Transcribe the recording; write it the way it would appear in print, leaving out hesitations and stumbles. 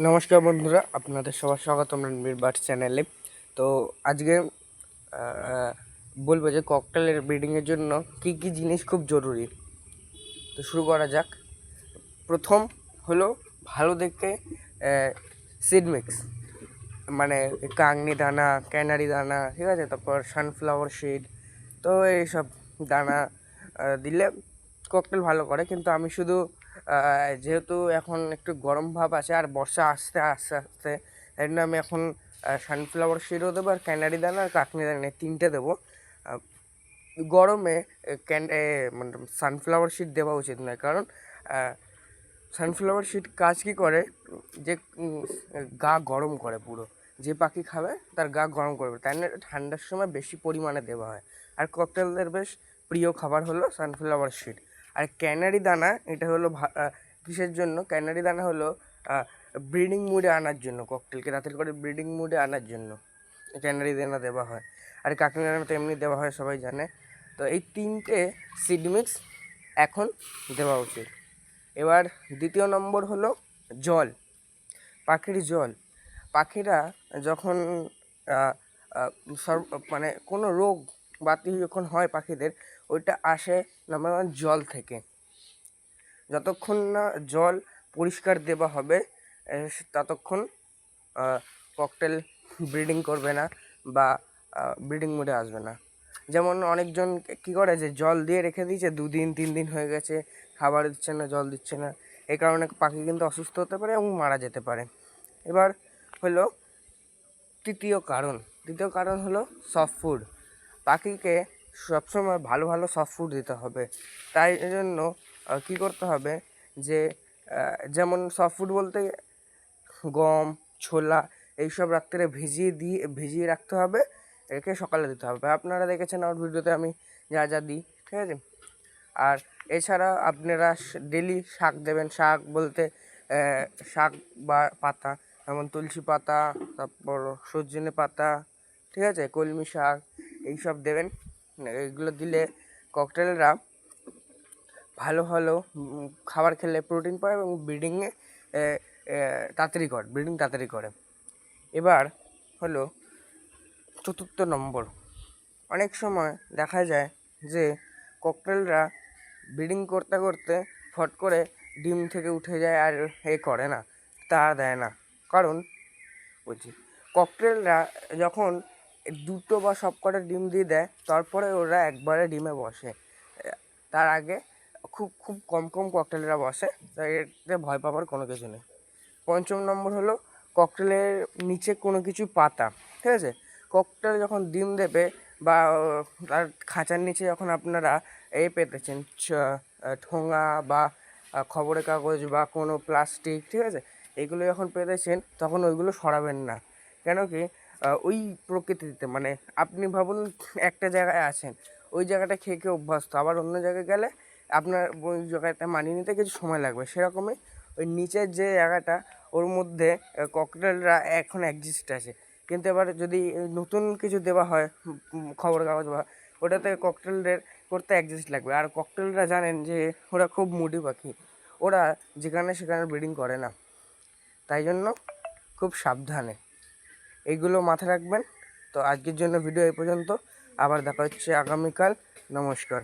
নমস্কার বন্ধুরা, আপনাদের সবার স্বাগতম রণবীর বার্ডস চ্যানেলে। তো আজকে বলবো যে ককটেলের ব্রিডিংয়ের জন্য কি কি জিনিস খুব জরুরি। তো শুরু করা যাক। প্রথম হলো ভালো দেখে সিড মিক্স, মানে কাংনি দানা, ক্যানারি দানা, ঠিক আছে, তারপর সানফ্লাওয়ার সিড। তো এইসব দানা দিলে ককটেল ভালো করে। কিন্তু আমি শুধু যেহেতু এখন একটু গরম ভাব আছে আর বর্ষা আসতে আস্তে আস্তে, তাই জন্য আমি এখন সানফ্লাওয়ার সিডও দেবো আর ক্যানারি দানা আর কাকনি দানা তিনটে দেবো। গরমে মানে সানফ্লাওয়ার সিড দেওয়া উচিত নয়, কারণ সানফ্লাওয়ার সিড কাজ কী করে, যে গা গরম করে পুরো। যে পাখি খাবে তার গা গরম করবে, তাই না ঠান্ডার সময় বেশি পরিমাণে দেওয়া হয়। আর ককটেলদের বেশ প্রিয় খাবার হলো সানফ্লাওয়ার সিড। আর ক্যানারি দানা, এটা হলো কিসের জন্য? ক্যানারি দানা হলো ব্রিডিং মুডে আনার জন্য, ককটেলকে রাতের করে ব্রিডিং মুডে আনার জন্য ক্যানারি দানা দেওয়া হয়। আর কাকনি দানা তো এমনি দেওয়া হয়, সবাই জানে। তো এই তিনটে সিড মিক্স এখন দেওয়া উচিত। এবার দ্বিতীয় নম্বর হলো জল, পাখির জল। পাখিরা যখন মানে কোনো রোগ বাতি যখন হয় পাখিদের, ওইটা আসে নাম্বার ওয়ান জল থেকে। যতক্ষণ না জল পরিষ্কার দেওয়া হবে ততক্ষণ ককটেল ব্রিডিং করবে না বা ব্রিডিং মোডে আসবে না। যেমন অনেকজন কী করে, যে জল দিয়ে রেখে দিয়েছে 2-3 দিন হয়ে গেছে, খাবার দিচ্ছে না, জল দিচ্ছে না, এই কারণে পাখি কিন্তু অসুস্থ হতে পারে এবং মারা যেতে পারে। এবার হলো তৃতীয় কারণ হলো সফট ফুড। পাখিকে সবসময় ভালো ভালো সফট ফুড দিতে হবে। তাই জন্য কী করতে হবে, যে যেমন সফট ফুড বলতে গম, ছোলা এইসব রাত্রে ভিজিয়ে রাখতে হবে, রেখে সকালে দিতে হবে। আপনারা দেখেছেন আমার ভিডিওতে আমি যা যা দিই, ঠিক আছে। আর এছাড়া আপনারা ডেলি শাক দেবেন। শাক বলতে শাক বা পাতা, যেমন তুলসী পাতা, তারপর সজনে পাতা, ঠিক আছে, কলমি শাক, এইসব দেবেন। এইগুলো দিলে ককটেলরা ভালো ভালো খাবার খেলে প্রোটিন পায় এবং ব্রিডিং তাড়াতাড়ি করে। এবার হলো চতুর্থ নম্বর। অনেক সময় দেখা যায় যে ককটেলরা ব্রিডিং করতে করতে ফট করে ডিম থেকে উঠে যায় আর করে না, তাড়া দেয় না। কারণ বলছি, ককটেলরা যখন দুটো বা সব কটা ডিম দিয়ে দেয়, তারপরে ওরা একবারে ডিমে বসে। তার আগে খুব খুব কম ককটেলরা বসে, তাই এতে ভয় পাওয়ার কোনো কিছু নেই। পঞ্চম নম্বর হলো ককটেলের নিচে কোনো কিছু পাতা, ঠিক আছে। ককটেল যখন ডিম দেবে বা তার খাঁচার নিচে যখন আপনারা পেতেছেন ঠোঙা বা খবরের কাগজ বা কোনো প্লাস্টিক, ঠিক আছে, এইগুলো যখন পেতেছেন তখন ওইগুলো সরাবেন না। কেন কি, ওই প্রকৃতিতে, মানে আপনি ভাবুন একটা জায়গায় আছেন, ওই জায়গাটা খেয়ে খেয়ে অভ্যস্ত, আবার অন্য জায়গায় গেলে আপনার ওই জায়গাটা মানিয়ে নিতে কিছু সময় লাগবে। সেরকমই ওই নিচের যে জায়গাটা, ওর মধ্যে ককটেলরা এখন অ্যাডজাস্ট আছে। কিন্তু এবার যদি নতুন কিছু দেওয়া হয়, খবরের কাগজ বা ওটাতে, ককটেলদের করতে অ্যাডজাস্ট লাগবে। আর ককটেলরা জানেন যে ওরা খুব মুডি পাখি, ওরা যেখানে সেখানে ব্রিডিং করে না, তাই জন্য খুব সাবধানে এইগুলো মাথায় রাখবেন। তো আজকের জন্য ভিডিও এই পর্যন্ত, আবার দেখা হচ্ছে আগামীকাল। নমস্কার।